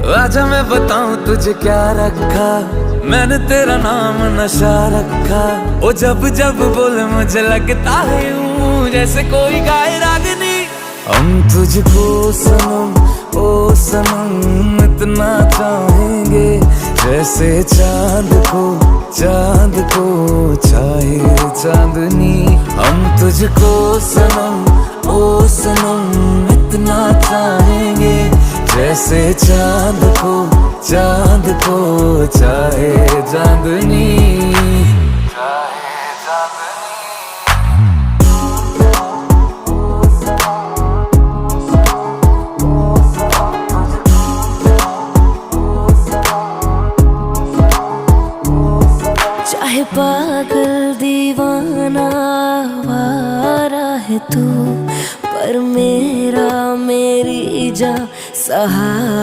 आजा मैं बताऊं तुझे क्या रखा, मैंने तेरा नाम नशा रखा। ओ जब जब बोले मुझे लगता है यूं जैसे कोई गाए रागनी। हम तुझको सनम ओ सनम इतना चाहेंगे, जैसे चांद को चाहे चांदनी। हम तुझको सनम ओ सनम इतना चाहेंगे, जैसे चांद को चाहे चांदनी। चाहे पागल दीवाना आवारा है तू, पर मेरी जा सहारा।